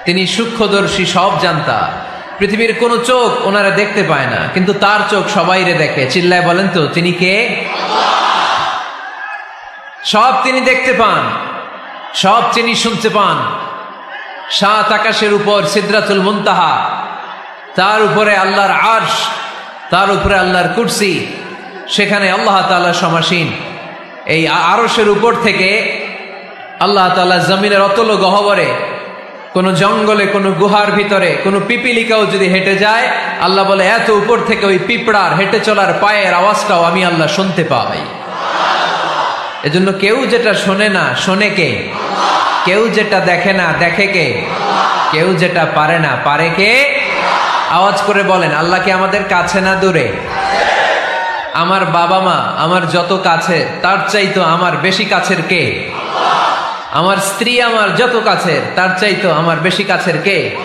তিনি সূক্ষ্মদর্শী, সব জানতা। পৃথিবীর কোন চোখ ওনারা দেখতে পায় না, কিন্তু তার চোখ সবাইরে দেখে। চিল্লায় বলেন তো তিনি কে? সব তিনি দেখতে পান, সব তিনি শুনতে পান। সাত আকাশের উপর সিদরাতুল মুনতাহা, তার উপরে আল্লাহর আরশ, তার উপরে আল্লাহর কুরসি, সেখানে আল্লাহ তাআলা সমাসীন। এই আরশের উপর থেকে আল্লাহ তাআলা জমিনের অতল গহ্বরে, কোন জঙ্গলে, কোন গুহার ভিতরে কোন পিপিলিকাও যদি হেঁটে যায়, আল্লাহ বলে এত উপর থেকে ওই পিঁপড়ার হেঁটে চলার পায়ের আওয়াজটাও আমি আল্লাহ শুনতে পাই। এজন্য কেউ যেটা শোনে না, শোনে কে? কেউ যেটা দেখে না, দেখে কে? কেউ যেটা পারে না, পারে কে? আওয়াজ করে বলেন, আল্লাহ কি আমাদের কাছে না দূরে? আমার বাবা মা আমার যত কাছে, তার চাইতো আমার বেশি কাছের কে? আমার স্ত্রী আমার যত কাছের, তার চাইতো আমার বেশি কাছের কে?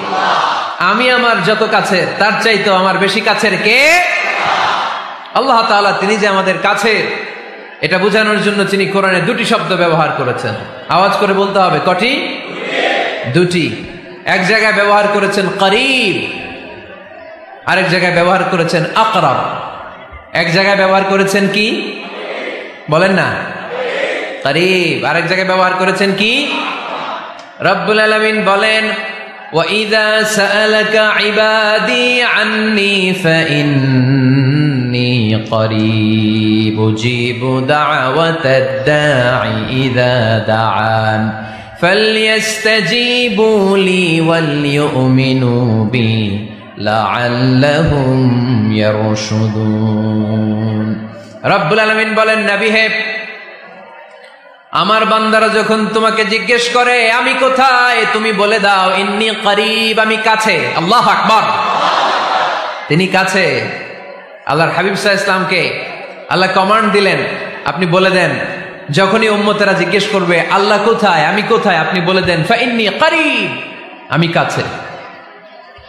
আমি আমার যত কাছের, তার চাইতো আমার বেশি কাছের কে? আল্লাহ তাআলা। তিনি যে আমাদের কাছে, এটা বোঝানোর জন্য তিনি কোরআনে দুটি শব্দ ব্যবহার করেছেন। আওয়াজ করে বলতে হবে, কটি? দুটি। এক জায়গায় ব্যবহার করেছেন করিব, আরেক জায়গায় ব্যবহার করেছেন আকরাব। এক জায়গায় ব্যবহার করেছেন কি বলেন না? করিব। আরেক জায়গায় ব্যবহার করেছেন কি? রব্বুল আলামিন বলেন, وَإِذَا سَأَلَكَ عِبَادِي عَنِّي فَإِنِّي قَرِيبٌ أُجِيبُ دَعْوَةَ الدَّاعِ إِذَا دَعَانِ فَلْيَسْتَجِيبُوا لِي وَلْيُؤْمِنُوا بِي لَعَلَّهُمْ يَرْشُدُونَ। রব্বুল আলামিন বলেন, নবী হে, আমার বান্দারা যখন তোমাকে জিজ্ঞেস করে আমি কোথায়, তুমি বলে দাও ইন্নী করিব, আমি কাছে। আল্লাহু আকবার। তিনি কাছে। আল্লাহর হাবিব সাল্লাল্লাহু আলাইহি ওয়াসাল্লামকে আল্লাহ কমান্ড দিলেন, আপনি বলে দেন, যখনই উম্মতেরা জিজ্ঞেস করবে আল্লাহ কোথায়, আমি কোথায়, আপনি বলে দেন ফাইন্নী করিব, আমি কাছে।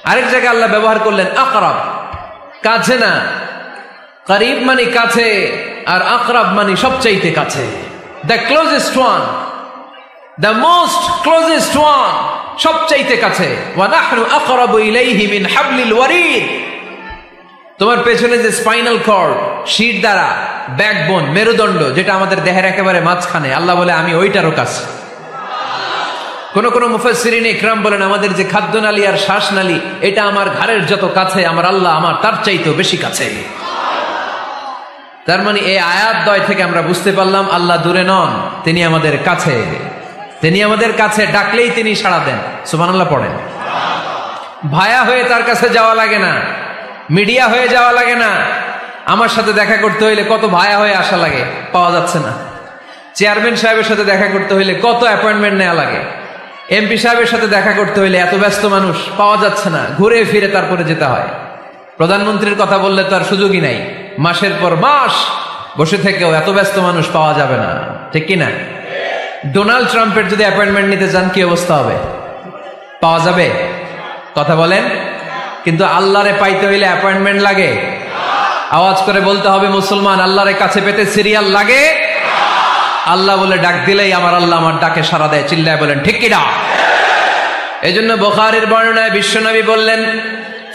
আরেক জায়গায় আল্লাহ ব্যবহার করলেন আকরাব, কাছে না। করিব মানে কাছে, আর আকরাব মানে সবচাইতে কাছে। The closest one, the most closest one, সবচাইতে কাছে। ওয়া নাহনু আকরাবু ইলাইহি মিন হাবলিল ওয়ারিদ। তোমার পেছনে যে স্পাইনাল কর্ড, শির দ্বারা, ব্যাকবোন, মেরুদণ্ড, যেটা আমাদের দেহের একেবারে মাঝখানে, আল্লাহ বলে আমি ওইটারও কাছে। কোন কোন মুফাসসিরিন ইকরাম বলেন, আমাদের যে খাদ্যনালী আর শ্বাসনালী, এটা আমার ঘাড়ের যত কাছে, আমার আল্লাহ আমার তার চাইতেও বেশি কাছে। তার মানে এই আয়াত দ্বয় থেকে আমরা বুঝতে পারলাম আল্লাহ দূরে নন, তিনি আমাদের কাছে। তিনি আমাদের কাছে, ডাকলেই তিনি সাড়া দেন। সুবহানাল্লাহ পড়েন। ভায়া হয়ে তার কাছে যাওয়া লাগে না, মিডিয়া হয়ে যাওয়া লাগে না। আমার সাথে দেখা করতে হইলে কত ভায়া হয়ে আসা লাগে, পাওয়া যাচ্ছে না। চেয়ারম্যান সাহেবের সাথে দেখা করতে হইলে কত অ্যাপয়েন্টমেন্ট নেওয়া লাগে। এমপি সাহেবের সাথে দেখা করতে হইলে এত ব্যস্ত মানুষ, পাওয়া যাচ্ছে না, ঘুরে ফিরে তারপরে যেতে হয়। প্রধানমন্ত্রীর কথা বললে তো আর সুযোগই নাই, মাসের পর মাস বসে থেকেও এত ব্যস্ত মানুষ পাওয়া যাবে না, ঠিক কিনা? ডোনাল্ড ট্রাম্পের যদি অ্যাপয়েন্টমেন্ট নিতে চান কি অবস্থা হবে? পাওয়া যাবে? কথা বলেন। কিন্তু আল্লাহরে পাইতে হইলে অ্যাপয়েন্টমেন্ট লাগে। আওয়াজ করে বলতে হবে মুসলমান, আল্লাহরে কাছে পেতে সিরিয়াল লাগে। আল্লাহ বলে ডাক দিলেই আমার আল্লাহ আমার ডাকে সাড়া দেয়। চিল্লায় বলেন ঠিক কিনা? এজন্য বুখারীর বর্ণনায় বিশ্বনবী বললেন,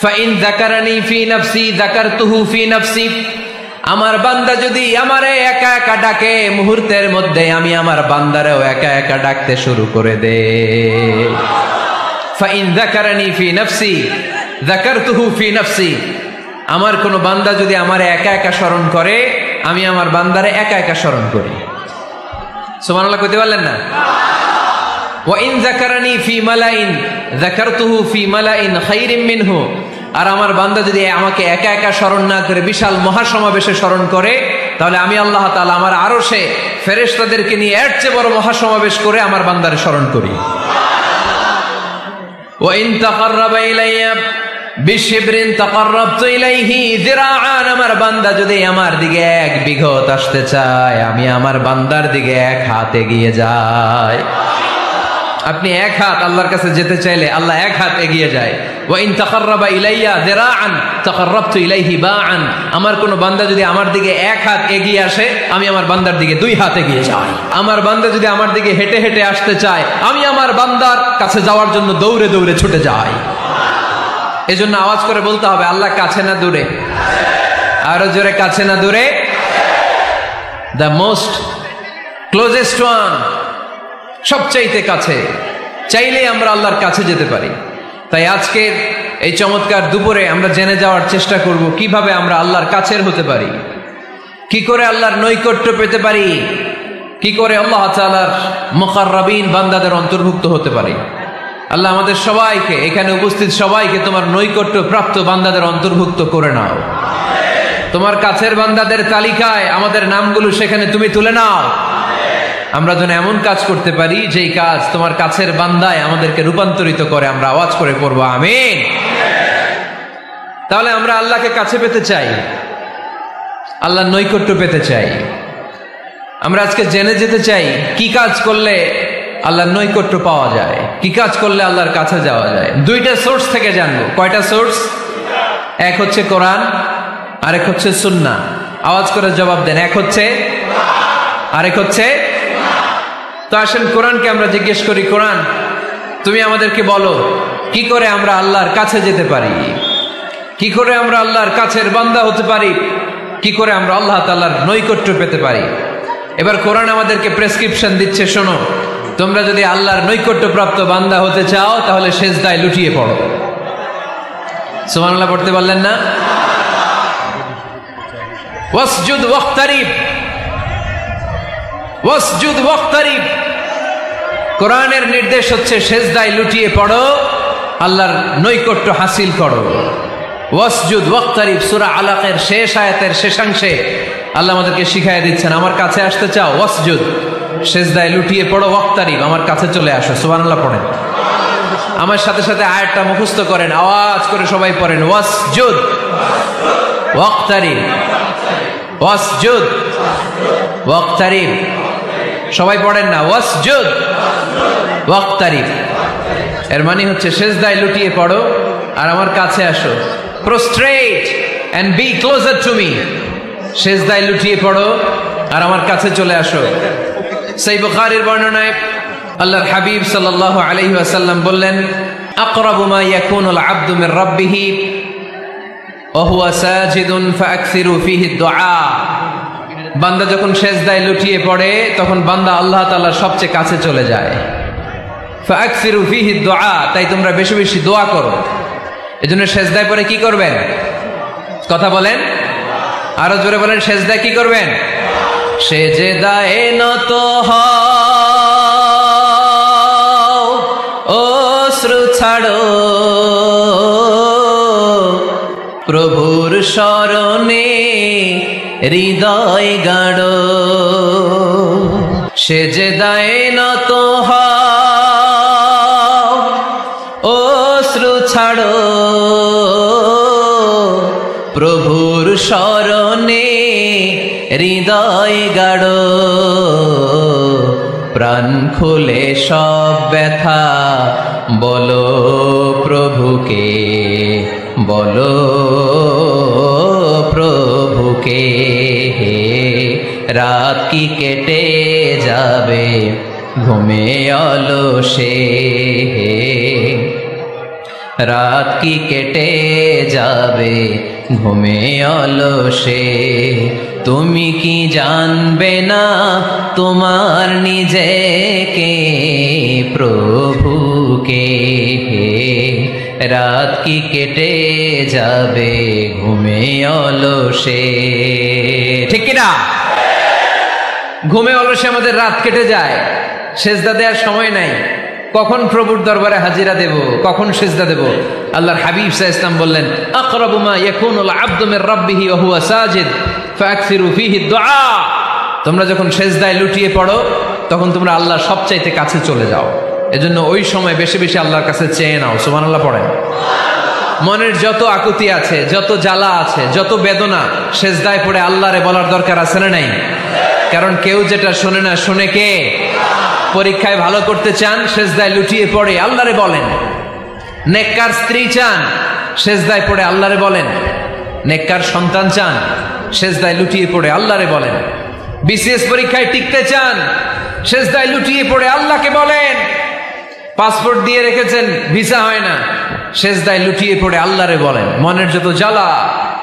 ফাইন যাকারানি ফি নাফসি যাকারতুহু ফি নাফসি। আমার বান্দা যদি আমারে একা একা ডাকে, মুহূর্তের মধ্যে আমি আমার বান্দারেও একা একা ডাকতে শুরু করে দে। ফাইন যাকারানি ফি নাফসি যাকারতুহু ফি নাফসি। আমার কোন বান্দা যদি আমারে একা একা স্মরণ করে, আমি আমার বান্দারে একা একা স্মরণ করি। সুবহানাল্লাহ কইতে পারলেন না? ওয়া ইন যাকারানি ফি মালাইন যাকারতুহু ফি মালাইন খায়রিম মিনহু। আর আমার বান্দা যদি আমাকে একা একা স্মরণ না করে বিশাল মহাসমাবেশে স্মরণ করে, তাহলে আমি আল্লাহ তাআলা আমার আরশে ফেরেশতাদেরকে নিয়ে এর চেয়ে বড় মহাসমাবেশ করে আমার বান্দারে স্মরণ করি। ওয়া ইন তাকাররাবা ইলাইয়া বিশিবরিন তাকাররাবতু ইলাইহি যিরাআন। আমার বান্দা যদি আমার দিকে এক বিঘত আসতে চায়, আমি আমার বান্দার দিকে এক হাত এগিয়ে যাই। আপনি এক হাত আল্লাহর কাছে যেতে চাইলে আল্লাহ এক হাত এগিয়ে যায়। ওয়া ইন তাকাররাবা ইলাইয়া যিরাআন তাকাররাবতু ইলাইহি বাআন। আমার কোন বান্দা যদি আমার দিকে এক হাত এগিয়ে আসে, আমি আমার বান্দার দিকে 2 হাত এগিয়ে যাই। আমার বান্দা যদি আমার দিকে হেঁটে হেঁটে আসতে চায়, আমি আমার বান্দার কাছে যাওয়ার জন্য দৌড়ে দৌড়ে ছুটে যাই। এজন্য আওয়াজ করে বলতে হবে, আল্লাহ কাছে না দূরে? আরো জোরে, কাছে না দূরে? দ্য মোস্ট ক্লোজেস্ট ওয়ান, সবচাইতে কাছে। চাইলেই আমরা আল্লাহর কাছে যেতে পারি। তাই আজকের এই চমৎকার দুপুরে আমরা জেনে যাওয়ার চেষ্টা করব কিভাবে আমরা আল্লাহর কাছের হতে পারি, কি করে আল্লাহর নৈকট্য পেতে পারি, কি করে আল্লাহ তাআলার মুকাররাবিন বান্দাদের অন্তর্ভুক্ত হতে পারি। আল্লাহ আমাদের সবাইকে, এখানে উপস্থিত সবাইকে তোমার নৈকট্য প্রাপ্ত বান্দাদের অন্তর্ভুক্ত করে নাও। তোমার কাছের বান্দাদের তালিকায় আমাদের নামগুলো সেখানে তুমি তুলে নাও। আমরা যেন এমন কাজ করতে পারি যেই কাজ তোমার কাছের বান্দায় আমাদেরকে রূপান্তরিত করে। আমরা আওয়াজ করে পড়বো আমিন। তাহলে আমরা আল্লাহকে কাছে পেতে চাই, আল্লাহর নৈকট্য পেতে চাই। আমরা আজকে জেনে যেতে চাই কি কাজ করলে আল্লাহর নৈকট্য পাওয়া যায়, কি কাজ করলে আল্লাহর কাছে যাওয়া যায়। 2টা সোর্স থেকে জানবো। কয়টা সোর্স? এক হচ্ছে কোরআন, আরেক হচ্ছে সুন্নাহ। আওয়াজ করে জবাব দেন, এক হচ্ছে, আরেক হচ্ছে। তো আসেন কোরআনকে আমরা জিজ্ঞেস করি, কোরআন তুমি আমাদেরকে বলো কি করে আমরা আল্লাহর কাছে যেতে পারি, কি করে আমরা আল্লাহর কাছের বান্দা হতে পারি, কি করে আমরা আল্লাহ তাআলার নৈকট্য পেতে পারি। এবার কোরআন আমাদেরকে প্রেসক্রিপশন দিচ্ছে, শোনো, তোমরা যদি আল্লাহর নৈকট্য প্রাপ্ত বান্দা হতে চাও তাহলে সেজদায় লুটিয়ে পড়ো। সুবহানাল্লাহ পড়তে পারলেন না? ওয়াসজুদ ওয়াক্তারিব, ওয়াসজুদ ওয়াক্তারিব। কোরআনের নির্দেশ হচ্ছে সেজদায় লুটিয়ে পড়ো, আল্লাহর নৈকট্য হাসিল করো। ওয়াসজুদ ওয়াক্তারিব সূরা আলাকের শেষ আয়াতের শেষাংশে আল্লাহ আমাদেরকে শিখাইয়া দিচ্ছেন, আমার কাছে আসতে চাও, ওয়াসজুদ, সেজদায় লুটিয়ে পড়ো, ওয়াক্তারিব, আমার কাছে চলে আসো। সুবহানাল্লাহ পড়েন। আমার সাথে সাথে আয়াতটা মুখস্থ করেন, আওয়াজ করে সবাই পড়েন, ওয়াসজুদ ওয়াক্তারিব, ওয়াসজুদ ওয়াক্তারিব। সবাই পড়েন না, ওয়াসজুদ ওয়াক্তারিব। এর মানে হচ্ছে সেজদায় লুটিয়ে পড়ো আর আমার কাছে আসো। Prostrate and be closer to me. সেজদায় লুটিয়ে পড়ো আর আমার কাছে চলে আসো। সহিহ বুখারীর বর্ণনায় আল্লাহর হাবিব সাল্লাল্লাহু আলাইহি ওয়াসাল্লাম বললেন, আকরাবু মা ইয়াকুনুল আবদু মির রাব্বিহি ওয়া হুয়া সাজিদুন ফাআকসিরু ফীহি দুআ। বান্দা যখন সেজদায় লুটিয়ে পড়ে তখন বান্দা আল্লাহ তাআলার সবচেয়ে কাছে চলে যায়। ফাআকসিরু ফীহি দুআ, তাই তোমরা বেশি বেশি দোয়া করো। এজন্য সেজদায় পড়ে কি করবেন? কথা বলেন, আরো জোরে বলেন, সেজদায় কি করবেন? সেজদায় নত হও, অশ্রু ছাড়ো, প্রভুর শরণে হৃদয় গাড়ো। সেজদায় নত হও, অশ্রু ছাড়ো, প্রভুর শরণে হৃদয় গাড়ো। প্রাণ খুলে সব ব্যথা বলো প্রভুকে, বলো প্রভুকে। রাত কি কেটে যাবে ঘুমে অলসে, রাত কি কেটে যাবে ঘুমে অলসে। তুমি কি জানবে না তোমার নিজেকে প্রভুকে। রাত কি কেটে যাবে ঘুমে অলসে। ঠিক কিনা? ঘুমে অলসে আমাদের রাত কেটে যায়, সেজদা দেওয়ার সময় নাই। কখন প্রভুর দরবারে হাজিরা দেব, কখন সেজদা দেব? আল্লাহর হাবিব সাল্লাল্লাহু আলাইহি ওয়াসাল্লাম বললেন, আকরাবু মা ইয়াকুনুল আবদু মির রাব্বিহি ওয়া হুয়া সাজিদ ফাআকসিরু ফীহি দুআ। তোমরা যখন সেজদায় লুটিয়ে পড়ো তখন তোমরা আল্লাহর সবচাইতে কাছে চলে যাও। এজন্য ওই সময় বেশি বেশি আল্লাহর কাছে চেয়ে নাও। সুবহানাল্লাহ পড়েন। মনের যত আকুতি আছে, যত জ্বালা আছে, যত বেদনা, সেজদায় পড়ে আল্লাহরে বলার দরকার আছে না নাই? কারণ কেউ যেটা শোনে না, শোনে কে? পরীক্ষায় ভালো করতে চান, সেজদায় লুটিয়ে পড়ে আল্লাহরে বলেন। নেককার স্ত্রী চান, সেজদায় পড়ে আল্লাহরে বলেন। নেককার সন্তান চান, সেজদায় লুটিয়ে পড়ে আল্লাহরে বলেন। বিসিএস পরীক্ষায় টিকতে চান, সেজদায় লুটিয়ে পড়ে আল্লাহকে বলেন। পাসপোর্ট দিয়ে রেখেছেন, ভিসা হয় না, সেজদায় লুটিয়ে পড়ে আল্লাহরে বলেন। মনের যত জ্বালা,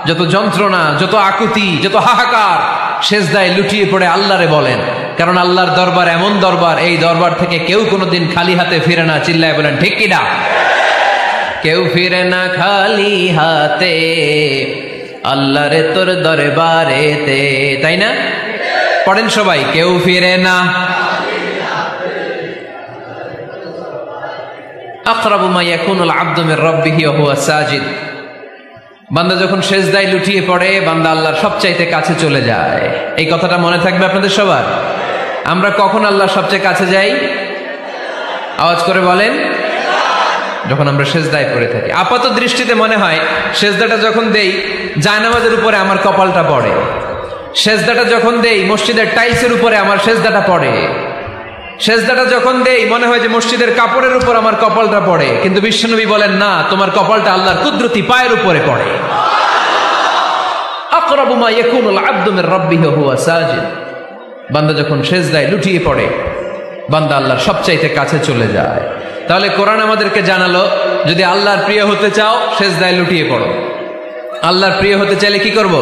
যত যন্ত্রণা, যত আকুতি, যত হাহাকার, সেজদায় লুটিয়ে পড়ে আল্লাহরে বলেন। কারণ আল্লাহর দরবার এমন দরবার, এই দরবার থেকে কেউ কোনোদিন খালি হাতে ফিরে না। চিল্লায় বলেন ঠিক কিনা? কেউ ফিরে না খালি হাতে আল্লাহরে তোর দরবারেতে, তাই না? পড়েন সবাই, কেউ ফিরে না। আকরাবু মা ইয়াকুনুল আবদু মির রাব্বিহি ওয়া হুয়া সাজিদ। বান্দা যখন সেজদায় লুটিয়ে পড়ে, বান্দা আল্লাহর সবচাইতে কাছে চলে যায়। এই কথাটা মনে থাকবে আপনাদের সবার। আমরা কখন আল্লাহর সবচেয়ে কাছে যাই? আওয়াজ করে বলেন, যখন আমরা সেজদায় পড়ে থাকি। আপাত দৃষ্টিতে মনে হয় সেজদাটা যখন দেই জায়নামাজের উপরে আমার কপালটা পড়ে, সেজদাটা যখন দেই মসজিদের টাইলসের উপরে আমার সেজদাটা পড়ে, সেজদাটা যখন দেই মনে হয় যে মসজিদের কাপড়ের উপর আমার কপালটা পড়ে। কিন্তু বিশ্বনবী বলেন না, তোমার কপালটা আল্লাহর কুদরতি পায়ের উপরে পড়ে। আকরাবু মা ইয়াকুনুল আবদু মির রাব্বিহি ওয়া হুয়া সাজিদ। বান্দা যখন সেজদায় লুটিয়ে পড়ে, বান্দা আল্লাহর সবচাইতে কাছে চলে যায়। তাহলে কোরআন আমাদেরকে জানালো, যদি আল্লাহর প্রিয় হতে চাও সেজদায় লুটিয়ে পড়ো। আল্লাহর প্রিয় হতে চাইলে কি করব?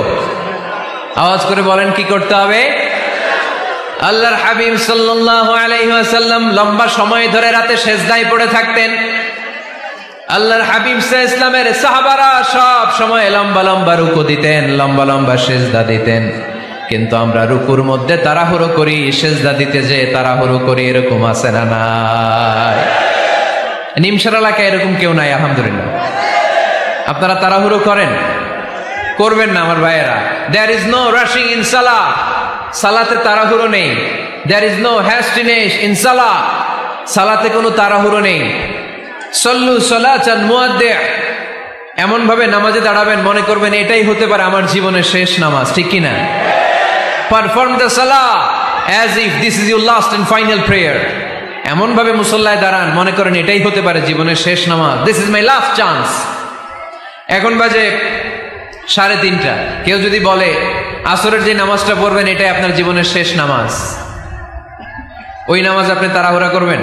আওয়াজ করে বলেন, কি করতে হবে? আল্লাহর হাবিব সাল্লাল্লাহু আলাইহি ওয়াসাল্লাম লম্বা সময় ধরে রাতে সেজদায় পড়ে থাকতেন। আল্লাহর হাবিব সাল্লাল্লাহু আলাইহি ওয়াসাল্লামের সাহাবারা সব সময় লম্বা লম্বা রুকু দিতেন, লম্বা লম্বা সেজদা দিতেন। কিন্তু আমরা রুকুর মধ্যে তাড়াহুড়ো করি, সেজদা দিতে যে তাড়াহুড়ো করি, এরকম আছে না নাই? নিমসার এলাকায় এরকম কেউ নাই আলহামদুলিল্লাহ। আপনারা তাড়াহুড়ো করেন? করবেন না আমার ভাইয়েরা। There is no rushing in সালাহ। সালাতে তাড়াহুড়ো নেই। There is no hastiness in সালাহ। সালাতে কোনো তাড়াহুড়ো নেই। সল্লু সালাতান মুআদ্দি'। এমন ভাবে নামাজে দাঁড়াবেন মনে করবেন এটাই হতে পারে আমার জীবনের শেষ নামাজ, ঠিক কি না? পারফর্ম দ্য সালাহ as if this is your last and final prayer. এমন ভাবে মুসল্লায় দাঁড়ান মনে করেন এটাই হতে পারে জীবনের শেষ নামাজ। This is my last chance. এখন বাজে 3:30। কেউ যদি বলে আসরের যে নামাজটা পড়বেন এটাই আপনার জীবনের শেষ নামাজ, ওই নামাজ আপনি তাড়াহুড়া করবেন?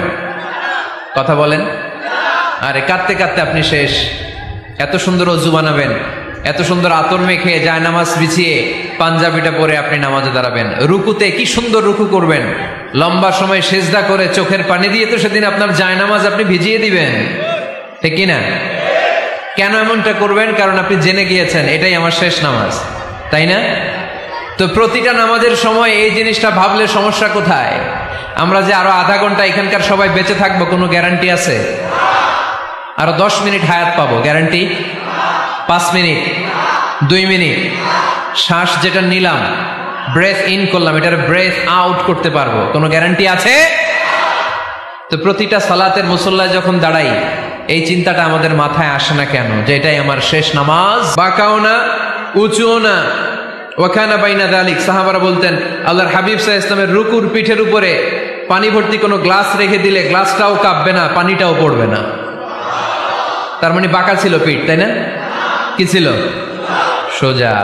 কথা বলেন। আরে কাঁদতে কাঁদতে আপনি শেষ। এত সুন্দর ওযু বানাবেন, এত সুন্দর আতর মেখে জায়নামাজ বিছিয়ে পাঞ্জাবিটা পরে আপনি নামাজে দাঁড়াবেন। রুকুতে কি সুন্দর রুকু করবেন, লম্বা সময় সেজদা করে চোখের পানি দিয়ে তো সেদিন আপনার জায়নামাজ আপনি ভিজিয়ে দিবেন, ঠিক কিনা? কেন এমনটা করবেন? কারণ আপনি জেনে গিয়েছেন এটাই আমার শেষ নামাজ, তাই না? তো প্রতিটা নামাজের সময় এই জিনিসটা ভাবলে সমস্যা কোথায়? আমরা যে আরো আধা ঘন্টা এখানকার সবাই বেঁচে থাকবো কোনো গ্যারান্টি আছে? আরো 10 মিনিট হায়াত পাবো, গ্যারান্টি? 5 মিনিট, 2 মিনিট, শ্বাস যেটা নিলাম, ব্রেথ ইন করলাম, এটার ব্রেথ আউট করতে পারবো, কোনো গ্যারান্টি আছে? তো প্রতিটা সালাতের মুসল্লায় যখন দাঁড়াই এই চিন্তাটা আমাদের মাথায় আসে না কেন যে এটাই আমার শেষ নামাজ? বাঁকাও না, উঁচুও না, ওয়াকানা বাইনা যালিক। সাহাবারা বলতেন আল্লাহর হাবিব সাল্লাল্লাহু আলাইহি ওয়াসাল্লামের রুকুর পিঠের উপরে পানি ভর্তি কোনো গ্লাস রেখে দিলে গ্লাসটাও কাঁপবে না, পানিটাও পড়বে না। তার মানে বাঁকা ছিল পিঠ, তাই না? কি ছিল? সোজা।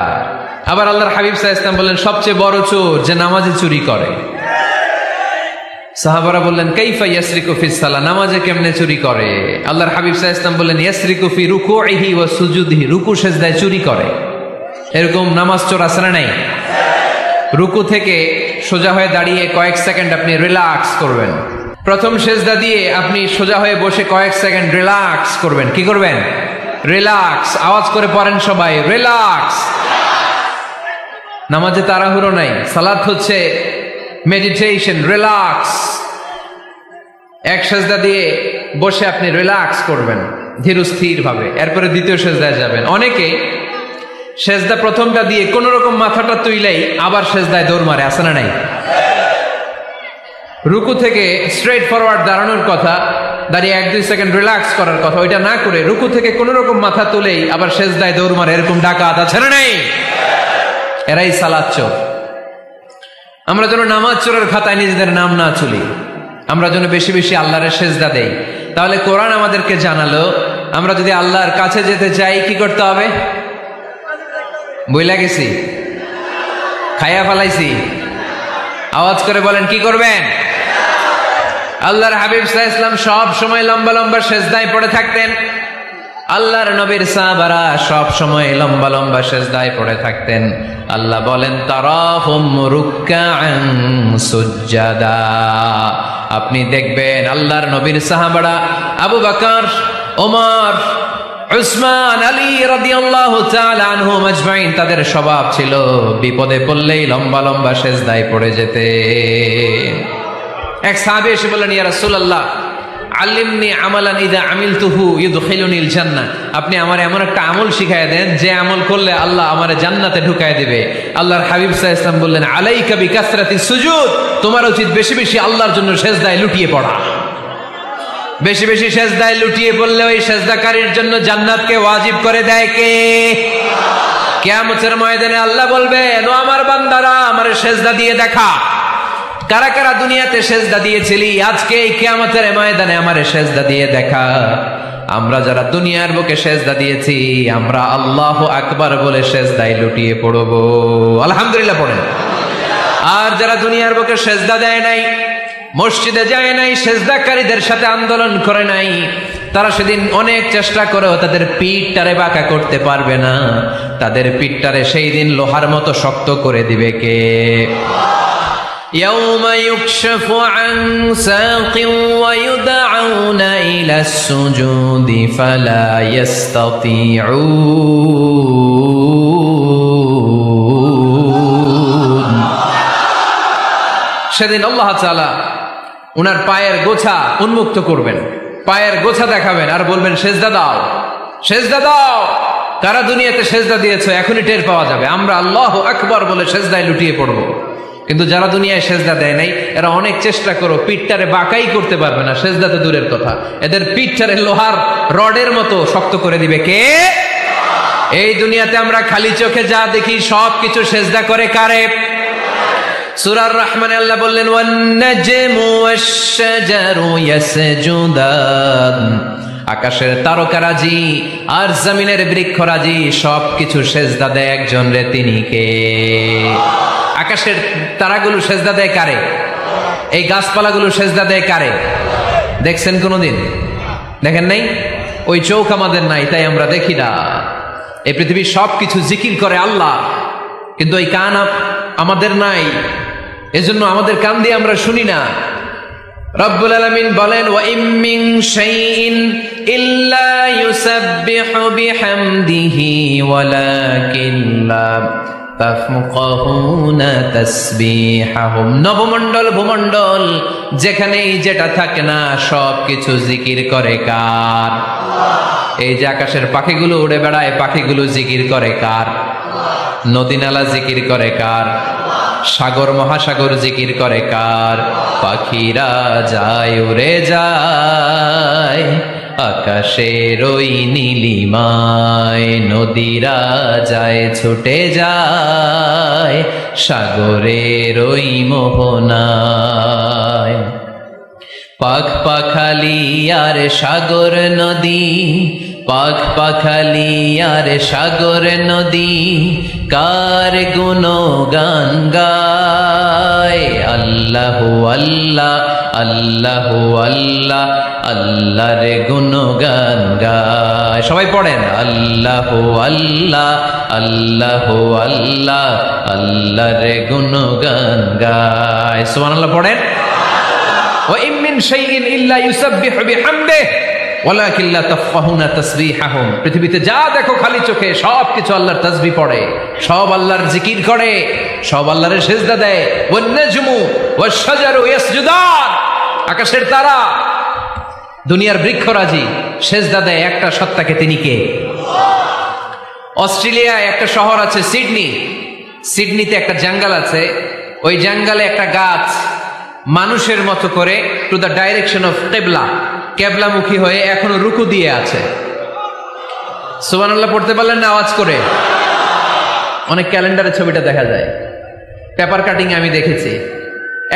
আবার আল্লাহর হাবিব সাল্লাল্লাহু আলাইহি ওয়াসাল্লাম বললেন সবচেয়ে বড় চোর যে নামাজে চুরি করে। সাহাবারা বললেন কাইফা ইয়াসরিকু ফিস সালাহ, নামাজে কেমনে চুরি করে? আল্লাহর হাবিব সাল্লাল্লাহু আলাইহি ওয়াসাল্লাম বললেন ইয়াসরিকু ফি রুকুইহি ওয়া সুজুদিহি, রুকু সেজদায় চুরি করে। এরকম নামাজ চোর আছে না নাই? রুকু থেকে সোজা হয়ে দাঁড়িয়ে কয়েক সেকেন্ড আপনি রিল্যাক্স করবেন। প্রথম সেজদা দিয়ে আপনি সোজা হয়ে বসে কয়েক সেকেন্ড রিল্যাক্স করবেন। কি করবেন? রিল্যাক্স। আওয়াজ করে পড়েন সবাই, রিল্যাক্স। নামাজে তাড়াহুড়ো নাই, সালাত হচ্ছে মেডিটেশন, রিল্যাক্স। এক সেজদা দিয়ে বসে আপনি রিল্যাক্স করবেন ধীরস্থির ভাবে, এরপরে দ্বিতীয় সেজদায় যাবেন। অনেকে সেজদা প্রথমটা দিয়ে কোন রকম মাথাটা তুইলেই আবার সেজদায় দৌড় মারে, আছে না নাই? রুকু থেকে স্ট্রেট ফরওয়ার্ড দাঁড়ানোর কথা, দাঁড়িয়ে 1-2 সেকেন্ড রিল্যাক্স করার কথা, ওইটা না করে রুকু থেকে কোন রকম মাথা তুলেই আবার সেজদায় দৌড় মারে, এরকম ডাকাত আছে না নাই? এরাই সালাত চোর। আমরা যেন নামাজ চোরের খাতায় নিজেদের নাম না তুলি। আমরা যেন বেশি বেশি আল্লাহর সেজদা দেই। তাহলে কোরআন আমাদেরকে জানালো আমরা যদি আল্লাহর কাছে যেতে চাই কি করতে হবে? বইলা গেছি, খাইয়া ফেলাইছি, আওয়াজ করে বলেন কি করবেন? আল্লাহর হাবিব সাল্লাল্লাহু আলাইহি ওয়াসাল্লাম সব সময় লম্বা লম্বা সেজদায় পড়ে থাকতেন। আল্লাহর নবীর সাহাবারা সব সময় লম্বা লম্বা সেজদায় পড়ে থাকতেন। আল্লাহ বলেন তারাহুম রুকআন সুজদা। আপনি দেখবেন আল্লাহর নবীর সাহাবারা আবু বকর, ওমর, উসমান, আলী রাদিয়াল্লাহু তাআলা আনহুম আজমাইন তাদের স্বভাব ছিল বিপদে পড়লেই লম্বা লম্বা সেজদায় পড়ে যেতে। এক সাহাবী এসে বললেন ইয়া রাসূলুল্লাহ আল্লিমনি আমালান ইযা আমিলতুহু ইউদখিলুনিল জান্নাহ। আপনি আমার এমন একটা আমল শিখায় দেন যে আমল করলে আল্লাহ আমারে জান্নাতে ঢুকায় দিবে। আল্লাহর হাবিব সাল্লাল্লাহু আলাইহি ওয়াসাল্লাম বললেন আলাইকা বিকাসরাতিস সুজুদ। তোমার উচিত বেশি বেশি আল্লাহর জন্য সেজদায় লুটিয়ে পড়া। বেশি বেশি সেজদায় লুটিয়ে পড়লে ওই সেজদাকারীর জন্য জান্নাতকে ওয়াজিব করে দেয় কে? কিয়ামতের ময়দানে আল্লাহ বলবেন ও আমার বান্দারা আমারে সেজদা দিয়ে দেখা। কারা কারা দুনিয়াতে সেজদা দিয়েছিলি আজকে এই কিয়ামতের ময়দানে আমারে সেজদা দিয়ে দেখা। আমরা যারা দুনিয়ার বুকে সেজদা দিয়েছি আমরা আল্লাহু আকবার বলে সেজদায় লুটিয়ে পড়ব। আলহামদুলিল্লাহ পড়েন। আর যারা দুনিয়ার বুকে সেজদা দেয় নাই, মসজিদে যায় নাই, সেজদাকারীদের সাথে আন্দোলন করে নাই, তারা সেদিন অনেক চেষ্টা করেও তাদের পিঠটারে বাঁকা করতে পারবে না। তাদের পিঠটারে সেই দিন লোহার মতো শক্ত করে দিবে কে? يوم يكشف عن ساق ويدعون إلى السجود فلا يستطيعون। সেদিন আল্লাহ তাআলা উনার পায়ের গোছা উন্মুক্ত করবেন, পায়ের গোছা দেখাবেন আর বলবেন সেজদা দাও, সেজদা দাও। কারা দুনিয়াতে সেজদা দিয়েছো এখনই টের পাওয়া যাবে। আমরা আল্লাহু আকবার বলে সেজদায় লুটিয়ে পড়বো। কিন্তু যারা দুনিয়ায় সেজদা দেয় নাই এরা অনেক চেষ্টা করো পিঠটারে বাঁকাই করতে পারবে না। সেজদা তো দূরের কথা, এদের পিঠটারে লোহার রডের মতো শক্ত করে দিবে কে? এই দুনিয়াতে আমরা খালি চোখে যা দেখি সব কিছু সেজদা করে কারে? সূরার রহমানে আল্লাহ বললেন ওয়ান নাজমু ওয়াশ-শাজারু ইয়াসজুদান। আকাশের তারকারাজি আর জমিনের বৃক্ষরাজি সব কিছু সেজদা দেয় একজন রে, তিনি কে? আকাশের তারাগুলো সেজদা দেয় কারে? এই গাছপালাগুলো সেজদা দেয় কারে? দেখছেন কোনদিন? দেখেন নাই? ওই চোখ আমাদের নাই তাই আমরা দেখি না। এই পৃথিবীর সবকিছু জিকির করে আল্লাহ, কিন্তু ওই কান আমাদের নাই, এজন্য আমাদের কান দিয়ে আমরা শুনি না। রব্বুল আলামিন বলেন ওয়া ইম মিন শাইইন ইল্লা ইউসাব্বিহু বিহামদিহি ওয়ালাকিন লা তাফকাহুনা তাসবিহাহুম। নবমণ্ডল ভূমণ্ডল যেখানেই যেটা থাকে না সব কিছু জিকির করে কার? এই যে আকাশের পাখিগুলো উড়ে বেড়ায়, পাখিগুলো জিকির করে কার? নদী নালা জিকির করে কার? সাগর মহাসাগর জিকির করে কার? পাখিরা যায় উড়ে যায় আকাশের ওই নীলিমায়, নদীরা যায় ছুটে যায় সাগরের ওই মোহনায়। পাখ পাখালি আর সাগর নদী, পাখ পাখালি আর সাগর নদী কার গুণগান গায়? আল্লাহু আল্লাহ আল্লাহু আল্লাহ আল্লাহর গুণগান গায়। সবাই পড়েন আল্লাহু আল্লাহ আল্লাহু আল্লাহ আল্লাহর গুণগান গায়। সুবহানাল্লাহ পড়েন। ওয়া ইম মিন শাইইন ইল্লা ইউসাব্বিহু বিহামদিহি ওয়ালাকিন লা তাফকাহুনা তাসবিহাহুম। পৃথিবীতে যা দেখো খালি চোখে সব কিছু আল্লাহর তাসবিহ পড়ে, সব আল্লাহর জিকির করে, সব আল্লাহর সেজদা দেয়। ওয়ান নাজমু ওয়াশ-শাজারু ইয়াসজুদান। আকাশের তারা, দুনিয়ার বৃক্ষরাজি সেজদা দেয় একটা সত্তাকে, তিনি কে? অস্ট্রেলিয়ায় একটা শহর আছে সিডনি, সিডনিতে একটা জঙ্গল আছে, ওই জঙ্গলে একটা গাছ মানুষের মতো করে টু দ্য ডাইরেকশন অফ কিবলা, কেবলামুখী হয়ে এখনো রুকু দিয়ে আছে। সুবহানাল্লাহ পড়তে পারলেন না আওয়াজ করে? অনেক ক্যালেন্ডারে ছবিটা দেখা যায়, পেপার কাটিং আমি দেখেছি।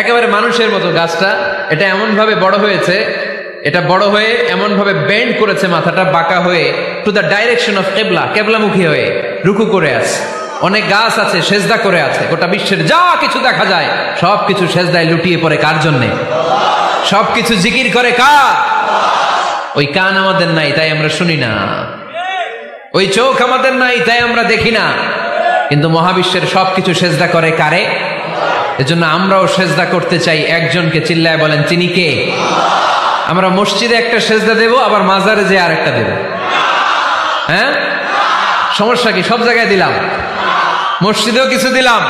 একেবারে মানুষের মতো গাছটা। এটা এমন ভাবে বড় হয়েছে, এটা বড় হয়ে এমন ভাবে বেন্ড করেছে, মাথাটা বাঁকা হয়ে টু দ্য ডাইরেকশন অফ কেবলা, কেবলামুখী হয়ে রুকু করে আছে। অনেক গাছ আছে সেজদা করে আছে। গোটা বিশ্বের যা কিছু দেখা যায় সবকিছু সেজদায় লুটিয়ে পড়ে কার জন্যে? সবকিছু জিকির করে কার? ওই কান আমাদের নাই তাই আমরা শুনি না, ওই চোখ আমাদের নাই তাই আমরা দেখি না, কিন্তু মহাবিশ্বের সবকিছু সেজদা করে কারে? এজন্য আমরাও সেজদা করতে চাই একজনকে। চিল্লায় বলেন তিনি কে? আমরা মসজিদে একটা সেজদা দেব, আবার মাজারে যে আরেকটা দেব। হ্যাঁ, সমস্যা কি? সব জায়গায় দিলাম, মসজিদেও কিছু দিলাম,